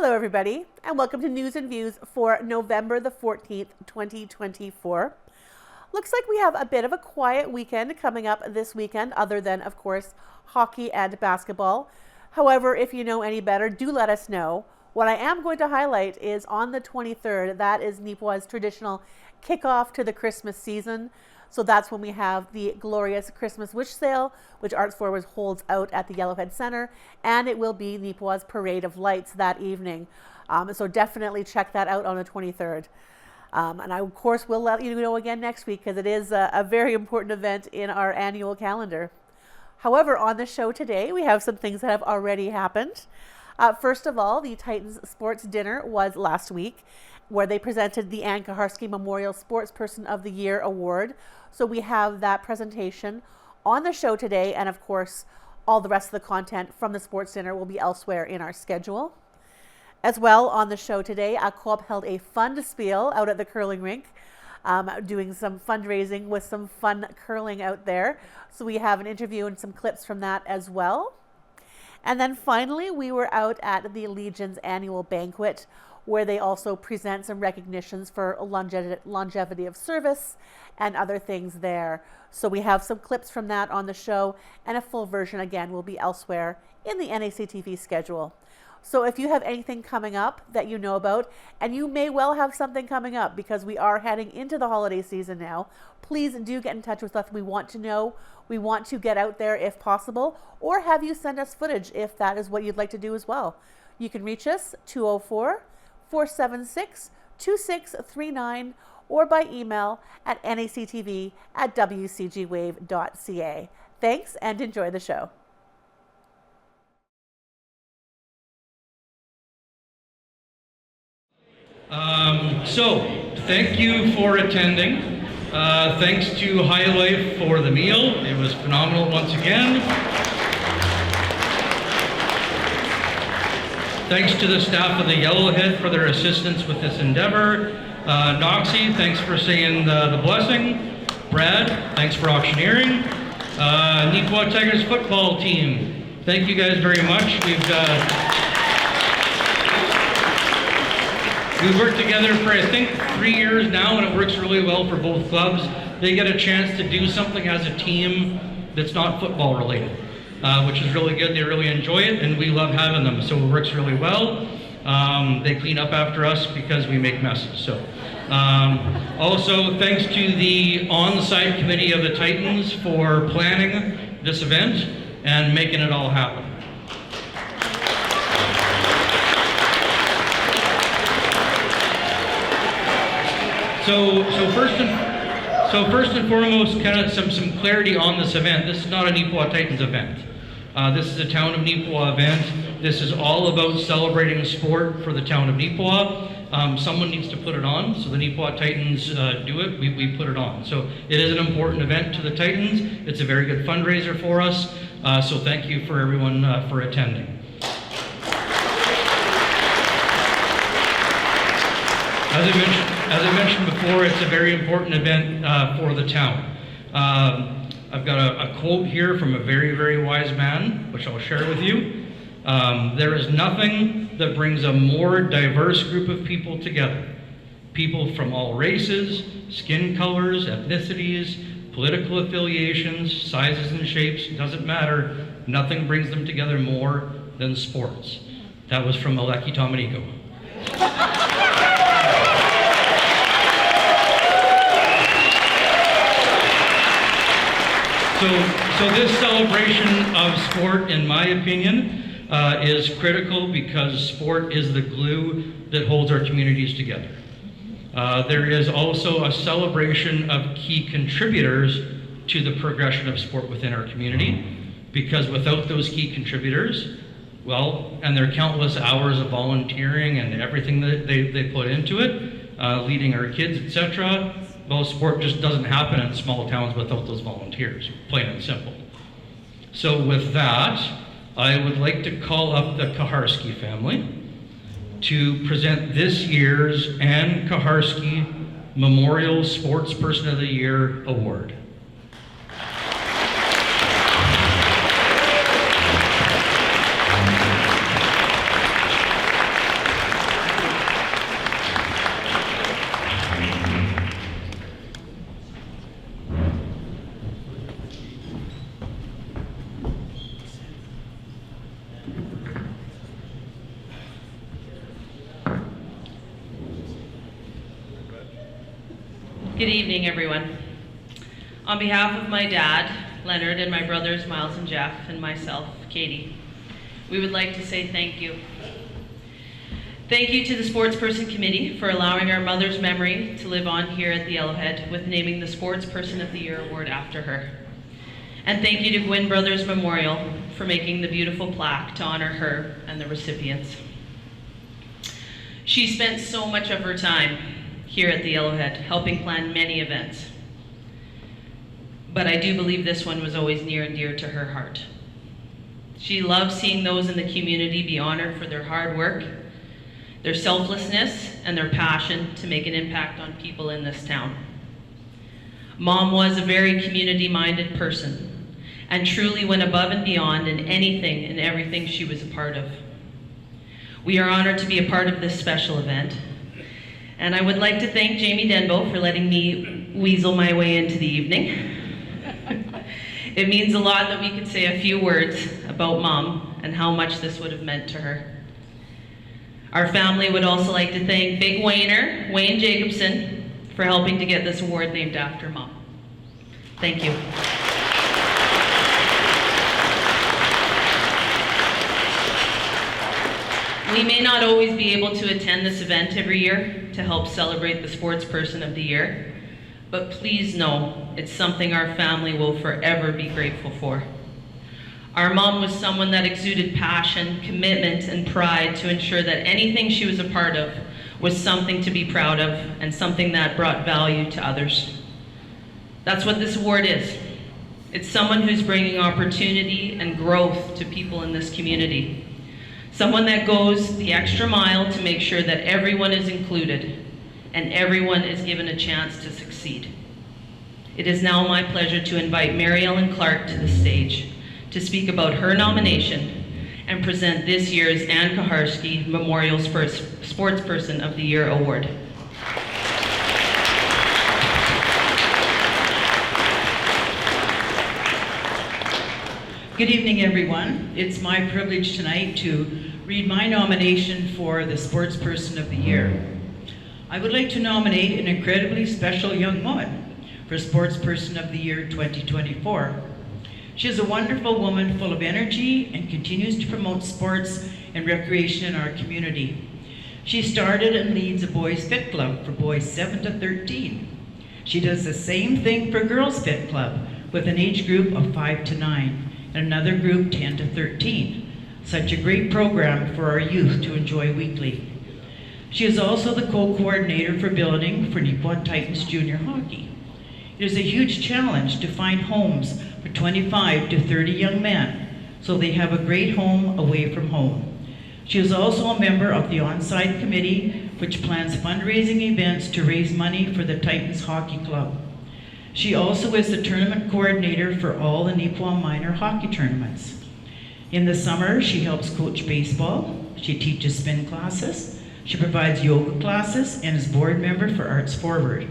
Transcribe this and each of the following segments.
Hello everybody, and welcome to News and Views for November the 14th, 2024. Looks like we have a bit of a quiet weekend coming up this weekend, other than, of course, hockey and basketball. However, if you know any better, do let us know. What I am going to highlight is on the 23rd, that is Neepawa's traditional kickoff to the Christmas season. So that's when we have the glorious Christmas wish sale, which Arts Forward holds out at the Yellowhead Center, and it will be Neepawa's Parade of Lights that evening. So definitely check that out on the 23rd. And I, of course, will let you know again next week because it is a very important event in our annual calendar. However, on the show today, we have some things that have already happened. First of all, the Titans Sports Dinner was last week, where they presented the Ann Kaharski Memorial Sportsperson of the Year Award. So we have that presentation on the show today, and of course, all the rest of the content from the Sports Dinner will be elsewhere in our schedule. As well, on the show today, a co-op held a FUND-spiel out at the curling rink, doing some fundraising with some fun curling out there. So we have an interview and some clips from that as well. And then finally, we were out at the Legion's annual banquet, where they also present some recognitions for longevity of service and other things there. So we have some clips from that on the show, and a full version, again, will be elsewhere in the NACTV schedule. So if you have anything coming up that you know about, and you may well have something coming up because we are heading into the holiday season now, please do get in touch with us. We want to know. We want to get out there if possible, or have you send us footage if that is what you'd like to do as well. You can reach us 204-476-2639 or by email at nactv@wcgwave.ca. Thanks and enjoy the show. So, thank you for attending. Thanks to High Life for the meal. It was phenomenal once again. Thanks to the staff of the Yellowhead for their assistance with this endeavor. Noxie, thanks for saying the blessing. Brad, thanks for auctioneering. Neepawa Tigers football team, thank you guys very much. We've worked together for, I think, 3 years now, and it works really well for both clubs. They get a chance to do something as a team that's not football related, which is really good. They really enjoy it, and we love having them, so it works really well. They clean up after us because we make messes. So, also, thanks to the on-site committee of the Titans for planning this event and making it all happen. So first and foremost, kind of some clarity on this event. This is not a Neepawa Titans event. This is a Town of Neepawa event. This is all about celebrating sport for the Town of Neepawa. Someone needs to put it on, so the Neepawa Titans do it. We put it on. So it is an important event to the Titans. It's a very good fundraiser for us. So thank you for everyone for attending. As I mentioned before, it's a very important event for the town. I've got a quote here from a very, very wise man, which I'll share with you. There is nothing that brings a more diverse group of people together. People from all races, skin colors, ethnicities, political affiliations, sizes and shapes, doesn't matter. Nothing brings them together more than sports. That was from Aleki Tomaniko. So this celebration of sport, in my opinion, is critical because sport is the glue that holds our communities together. There is also a celebration of key contributors to the progression of sport within our community, because without those key contributors, well, and their countless hours of volunteering and everything that they put into it, leading our kids, etc., well, sport just doesn't happen in small towns without those volunteers, plain and simple. So with that, I would like to call up the Kaharski family to present this year's Ann Kaharski Memorial Sportsperson of the Year Award. Good evening, everyone. On behalf of my dad, Leonard, and my brothers, Miles and Jeff, and myself, Katie, we would like to say thank you. Thank you to the Sportsperson Committee for allowing our mother's memory to live on here at the Yellowhead with naming the Sportsperson of the Year award after her. And thank you to Gwynn Brothers Memorial for making the beautiful plaque to honor her and the recipients. She spent so much of her time here at the Yellowhead, helping plan many events. But I do believe this one was always near and dear to her heart. She loved seeing those in the community be honored for their hard work, their selflessness, and their passion to make an impact on people in this town. Mom was a very community-minded person and truly went above and beyond in anything and everything she was a part of. We are honored to be a part of this special event. And I would like to thank Jamie Denbo for letting me weasel my way into the evening. It means a lot that we could say a few words about Mom and how much this would have meant to her. Our family would also like to thank Big Wayner, Wayne Jacobson, for helping to get this award named after Mom. Thank you. We may not always be able to attend this event every year to help celebrate the Sportsperson of the Year, but please know it's something our family will forever be grateful for. Our mom was someone that exuded passion, commitment, and pride to ensure that anything she was a part of was something to be proud of and something that brought value to others. That's what this award is. It's someone who's bringing opportunity and growth to people in this community. Someone that goes the extra mile to make sure that everyone is included and everyone is given a chance to succeed. It is now my pleasure to invite Mary Ellen Clark to the stage to speak about her nomination and present this year's Ann Kaharski Memorial Sportsperson of the Year Award. Good evening, everyone. It's my privilege tonight to read my nomination for the Sportsperson of the Year. I would like to nominate an incredibly special young woman for Sportsperson of the Year 2024. She is a wonderful woman full of energy and continues to promote sports and recreation in our community. She started and leads a boys' fit club for boys 7 to 13. She does the same thing for girls' fit club with an age group of 5 to 9 and another group 10 to 13. Such a great program for our youth to enjoy weekly. She is also the co-coordinator for building for Neepawa Titans Junior Hockey. It is a huge challenge to find homes for 25 to 30 young men, so they have a great home away from home. She is also a member of the on-site committee, which plans fundraising events to raise money for the Titans Hockey Club. She also is the tournament coordinator for all the Neepawa minor hockey tournaments. In the summer, she helps coach baseball, she teaches spin classes, she provides yoga classes, and is board member for Arts Forward.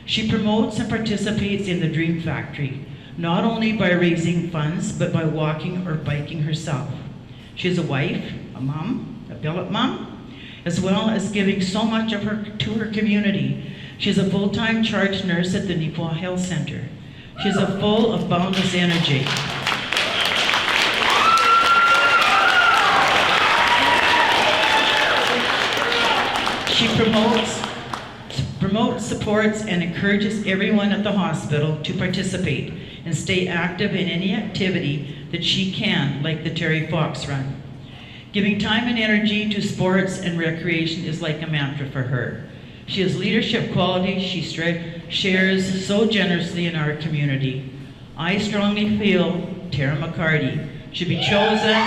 She promotes and participates in the Dream Factory, not only by raising funds, but by walking or biking herself. She is a wife, a mom, a billet mom, as well as giving so much of her to her community. She is a full-time charge nurse at the Neepawa Health Center. She is full of boundless energy. She promotes, supports, and encourages everyone at the hospital to participate and stay active in any activity that she can, like the Terry Fox Run. Giving time and energy to sports and recreation is like a mantra for her. She has leadership qualities she shares so generously in our community. I strongly feel Tara McCarty should be chosen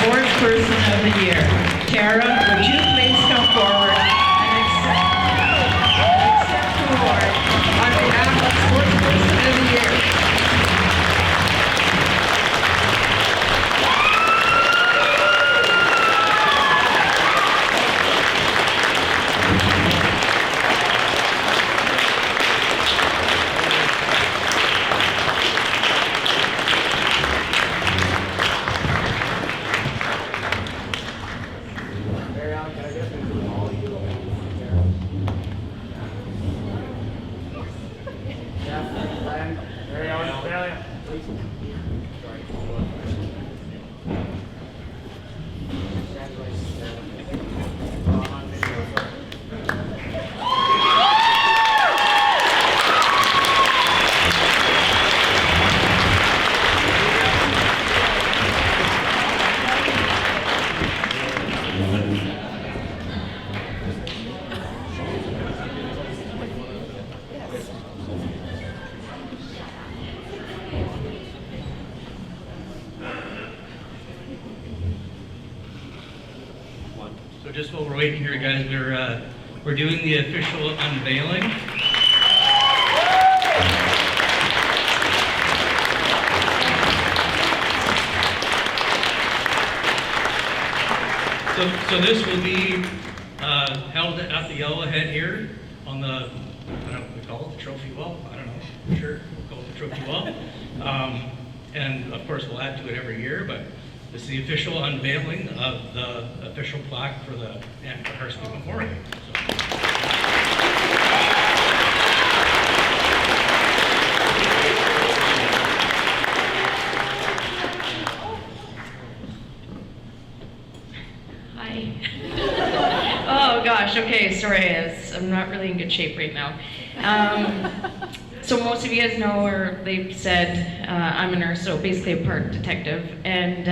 Sportsperson of the Year. Tara, would you please come forward and accept the award on behalf of Sportsperson of the Year? just while we're waiting here, guys, we're doing the official unveiling. So this will be held at the Yellowhead here on the, I don't know what we call it, the trophy wall. I don't know, sure, we'll call it the trophy wall. And of course, we'll add to it every year, but this is the official unveiling of the official plaque for the Ann-Kaharski Memorial. Hi. Oh gosh, okay, sorry, I'm not really in good shape right now. So most of you guys know, or they've said, I'm a nurse, so basically a park detective, and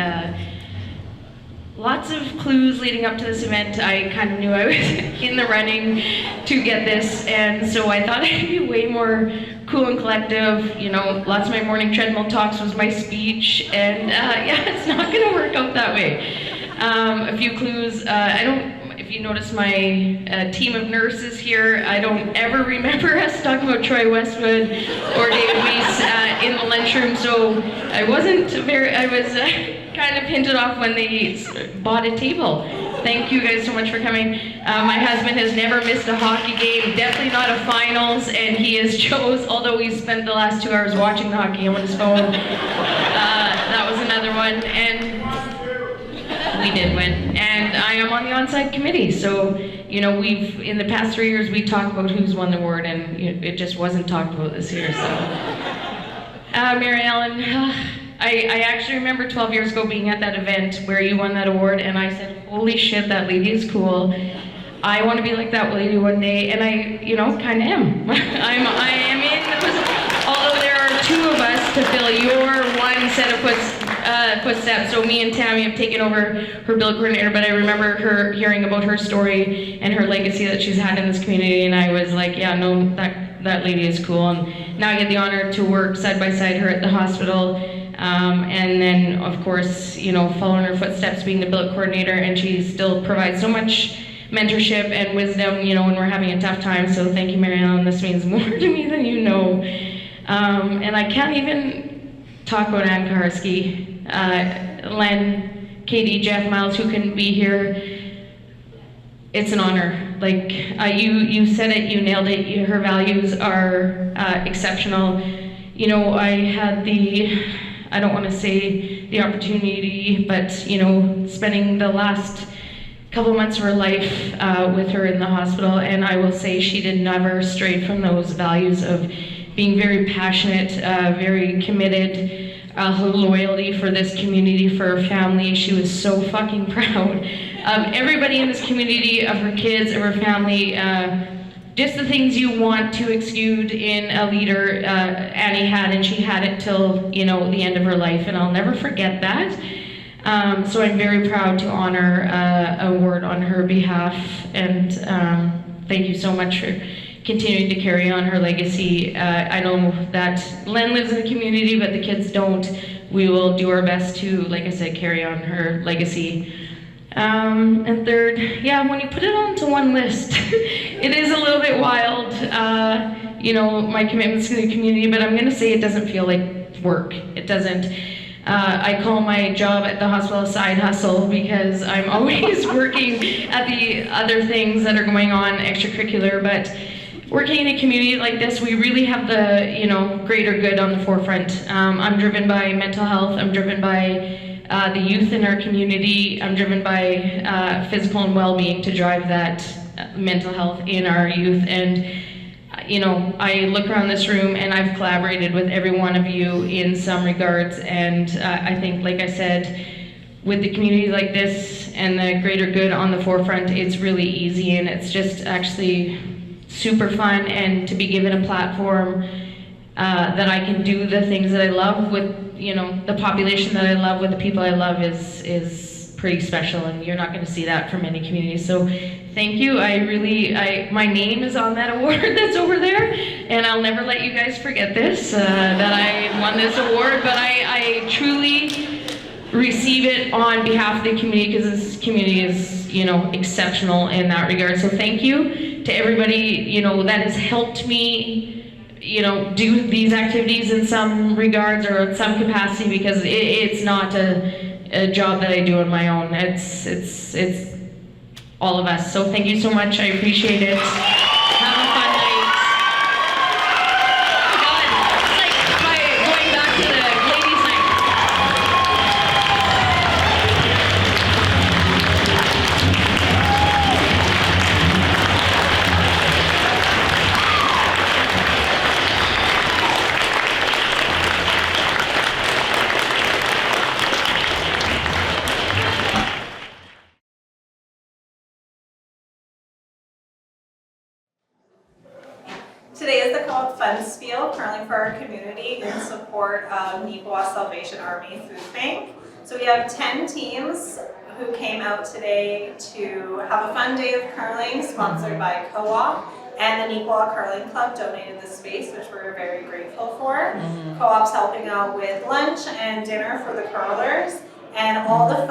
lots of clues leading up to this event. I kind of knew I was in the running to get this, and so I thought I'd be way more cool and collective. You know, lots of my morning treadmill talks was my speech, and yeah, it's not gonna work out that way. A few clues, if you notice my team of nurses here, I don't ever remember us talking about Troy Westwood or David Weiss in the lunchroom, so I was kind of hinted off when they bought a table. Thank you guys so much for coming. My husband has never missed a hockey game, definitely not a finals, and he has chose, although he spent the last 2 hours watching the hockey game on his phone. That was another one, and we did win. And I am on the onside committee, so, you know, in the past 3 years, we talked about who's won the award, and it just wasn't talked about this year, so. Mary Ellen, I actually remember 12 years ago being at that event where you won that award, and I said, holy shit, that lady is cool. I want to be like that lady one day, and I, you know, kind of am. I am in the position, although there are 2 of us to fill your one set of footsteps. So me and Tammy have taken over her bill coordinator, but I remember her hearing about her story and her legacy that she's had in this community, and I was like, yeah, no, that lady is cool. And now I get the honor to work side by side her at the hospital. And then, of course, you know, following her footsteps, being the billet coordinator, and she still provides so much mentorship and wisdom, you know, when we're having a tough time. So thank you, Mary Ellen. This means more to me than you know. And I can't even talk about Ann Kaharski. Len, Katie, Jeff, Miles, who couldn't be here. It's an honor. Like, you said it, you nailed it. Her values are exceptional. You know, I had I don't want to say the opportunity, but, you know, spending the last couple months of her life with her in the hospital, and I will say she did never stray from those values of being very passionate, very committed, her loyalty for this community, for her family. She was so fucking proud of everybody in this community, of her kids, of her family. Just the things you want to exude in a leader, Annie had, and she had it till, you know, the end of her life, and I'll never forget that. So I'm very proud to honor a award on her behalf, and thank you so much for continuing to carry on her legacy. I know that Len lives in the community, but the kids don't. We will do our best to, like I said, carry on her legacy. And third, yeah, when you put it onto one list, it is a little bit wild, you know, my commitments to the community, but I'm gonna say it doesn't feel like work. It doesn't. I call my job at the hospital a side hustle because I'm always working at the other things that are going on, extracurricular, but working in a community like this, we really have the, you know, greater good on the forefront. I'm driven by mental health. I'm driven by the youth in our community. I'm driven by physical and well-being to drive that mental health in our youth. And, you know, I look around this room and I've collaborated with every one of you in some regards. And I think, like I said, with the community like this and the greater good on the forefront, it's really easy, and it's just actually super fun, and to be given a platform that I can do the things that I love with, you know, the population that I love, with the people I love is pretty special, and you're not going to see that from many communities. So thank you. My name is on that award that's over there, and I'll never let you guys forget this, that I won this award, but I truly receive it on behalf of the community, because this community is, you know, exceptional in that regard. So thank you to everybody, you know, that has helped me, you know, do these activities in some regards or in some capacity, because it's not a job that I do on my own. It's all of us. So thank you so much. I appreciate it. Have a fun night. Oh God, it's like going back to the ladies' night. Today is the called FUND-spiel, currently for our community in support of Neepawa Salvation Army Food Bank. So we have 10 teams who came out today to have a fun day of curling sponsored by Co-op, and the Neepawa Curling Club donated the space, which we're very grateful for. Co-op's helping out with lunch and dinner for the curlers, and all the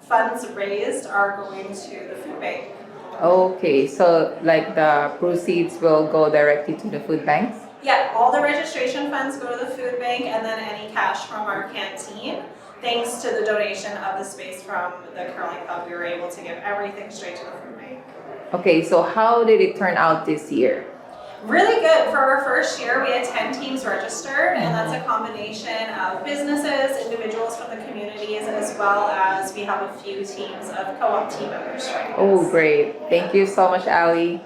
funds raised are going to the food bank. Okay, so like the proceeds will go directly to the food banks? Yeah, all the registration funds go to the food bank, and then any cash from our canteen. Thanks to the donation of the space from the curling club, we were able to give everything straight to the food bank. Okay, so how did it turn out this year? Really good. For our first year, we had 10 teams registered, and that's a combination of businesses, individuals from the communities, as well as we have a few teams of co-op team members joining us. Oh, great. Thank you so much, Ali.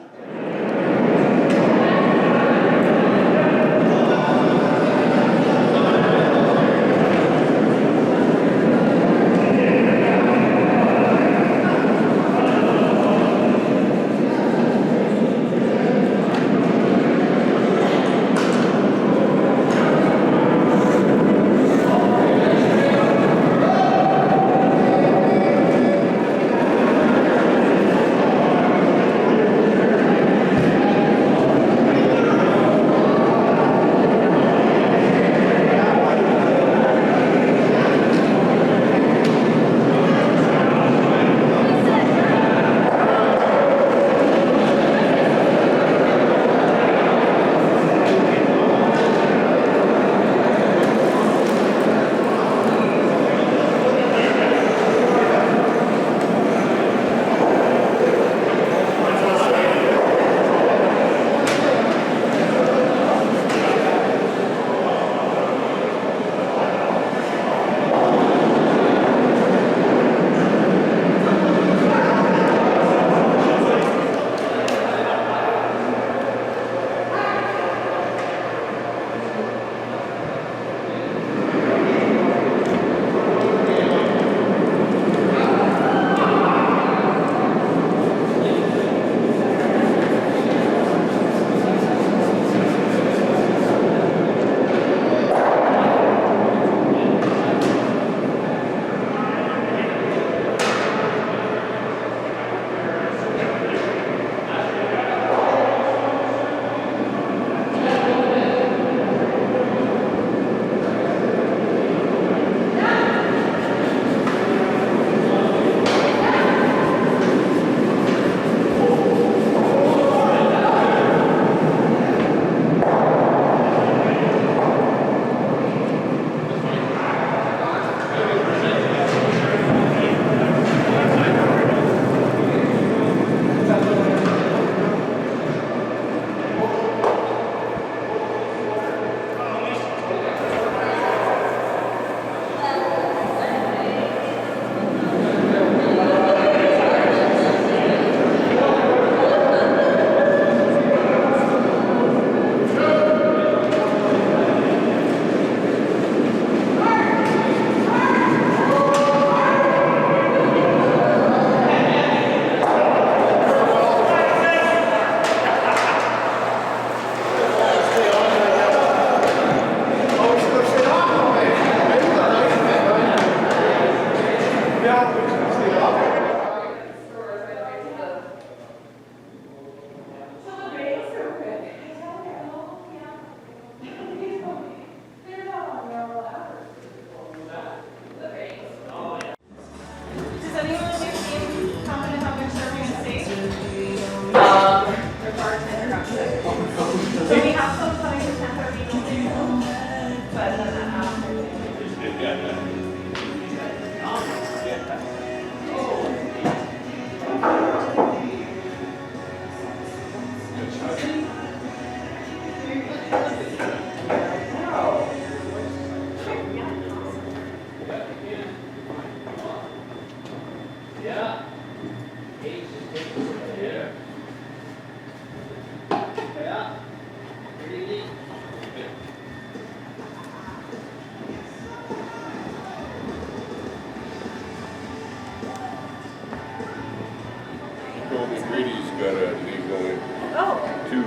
Brady's got a league going. Oh, Two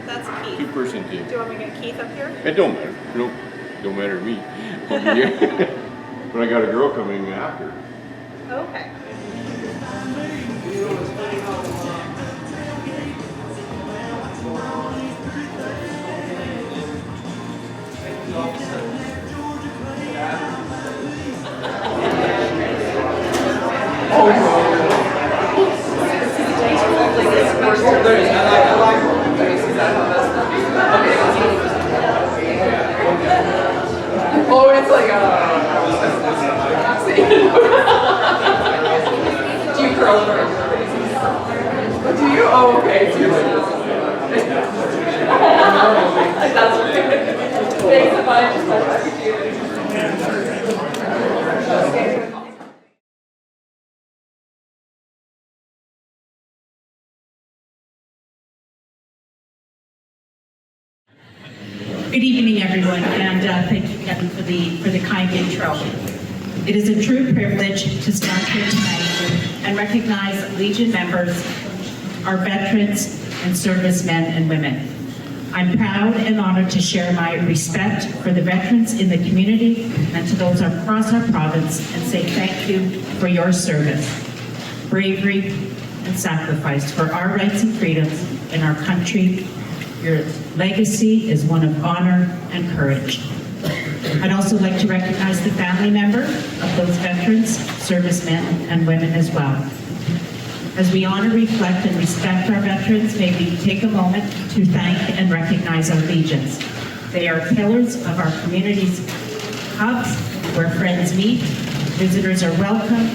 that's Keith. two-person team. Do you want me to get Keith up here? It don't matter. Nope. Don't matter to me. I'll be here. But I got a girl coming after. Okay. Oh, it's like do you curl over? Do you? Oh, okay. That's okay. Thanks a bunch. Good evening, everyone, and thank you, Kevin, for the kind intro. It is a true privilege to stand here tonight and recognize Legion members, our veterans, and servicemen and women. I'm proud and honored to share my respect for the veterans in the community and to those across our province and say thank you for your service, bravery, and sacrifice for our rights and freedoms in our country. Your legacy is one of honor and courage. I'd also like to recognize the family member of those veterans, servicemen, and women as well. As we honor, reflect, and respect our veterans, may we take a moment to thank and recognize our Legions. They are pillars of our community's hubs, where friends meet, visitors are welcome,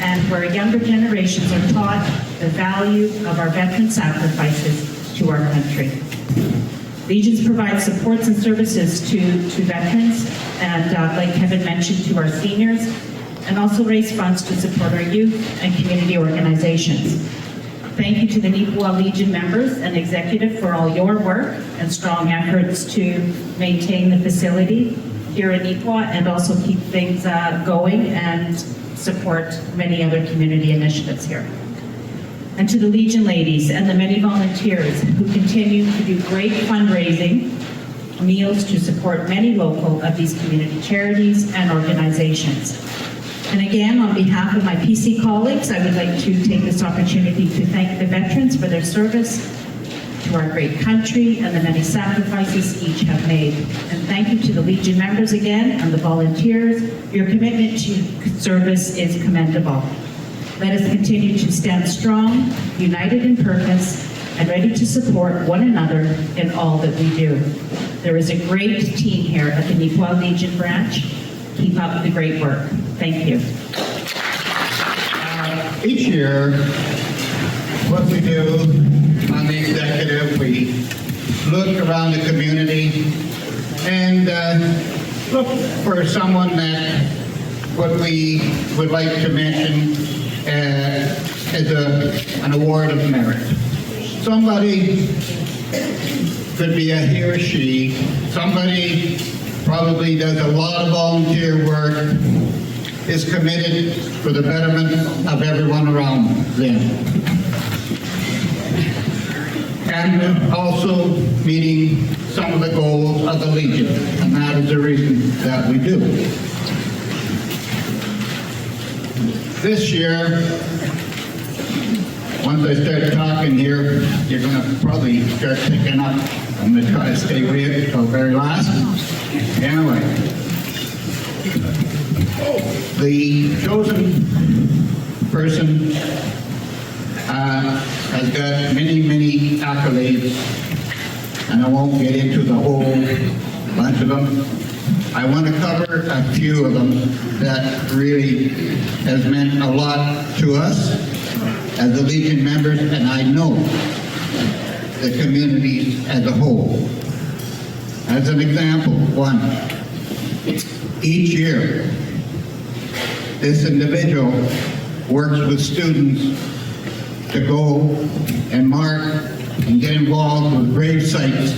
and where younger generations are taught the value of our veteran sacrifices to our country. Legions provide supports and services to veterans, and like Kevin mentioned, to our seniors, and also raise funds to support our youth and community organizations. Thank you to the Neepawa Legion members and executive for all your work and strong efforts to maintain the facility here in Neepawa and also keep things going and support many other community initiatives here. And to the Legion ladies and the many volunteers who continue to do great fundraising, meals to support many local of these community charities and organizations. And again, on behalf of my PC colleagues, I would like to take this opportunity to thank the veterans for their service to our great country and the many sacrifices each have made. And thank you to the Legion members again and the volunteers. Your commitment to service is commendable. Let us continue to stand strong, united in purpose, and ready to support one another in all that we do. There is a great team here at the Neepawa Legion branch. Keep up the great work. Thank you. Each year, what we do on the executive, we look around the community and look for someone that what we would like to mention as an award of merit. Somebody could be a he or she. Somebody probably does a lot of volunteer work, is committed for the betterment of everyone around them. And also meeting some of the goals of the Legion, and that is the reason that we do. This year, once I start talking here, you're going to probably start picking up. I'm going to try to stay with it until the very last. Anyway, the chosen person has got many, many accolades, and I won't get into the whole bunch of them. I want to cover a few of them that really has meant a lot to us as the Legion members, and I know the community as a whole. As an example, one, each year, this individual works with students to go and mark and get involved with grave sites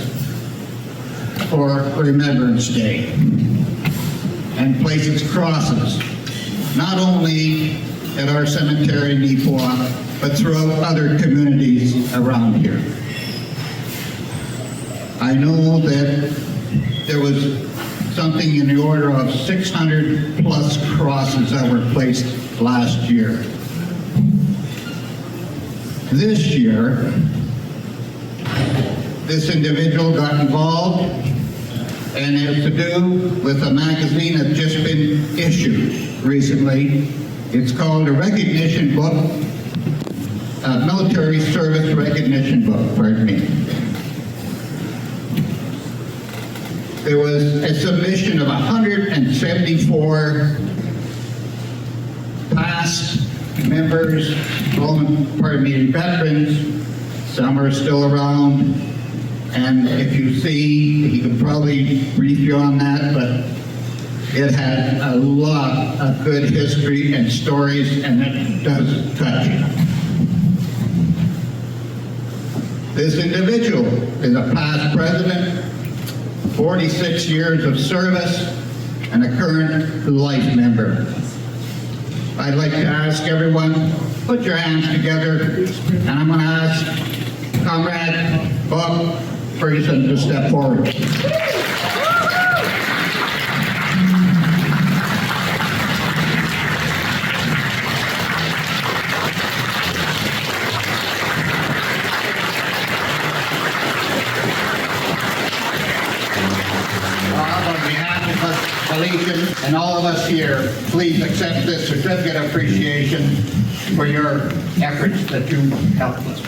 for Remembrance Day and places crosses, not only at our cemetery in Neepawa, but throughout other communities around here. I know that there was something in the order of 600 plus crosses that were placed last year. This year, this individual got involved, and it's to do with a magazine that's just been issued recently. It's called a recognition book, a military service recognition book, pardon me. There was a submission of 174 past members, veterans. Some are still around. And if you see, he can probably brief you on that, but it had a lot of good history and stories, and it does touch you. This individual is a past president, 46 years of service, and a current life member. I'd like to ask everyone, put your hands together, and I'm going to ask Comrade Bob Ferguson to step forward. On behalf of the Legion and all of us here, please accept this certificate of appreciation for your efforts that you helped us.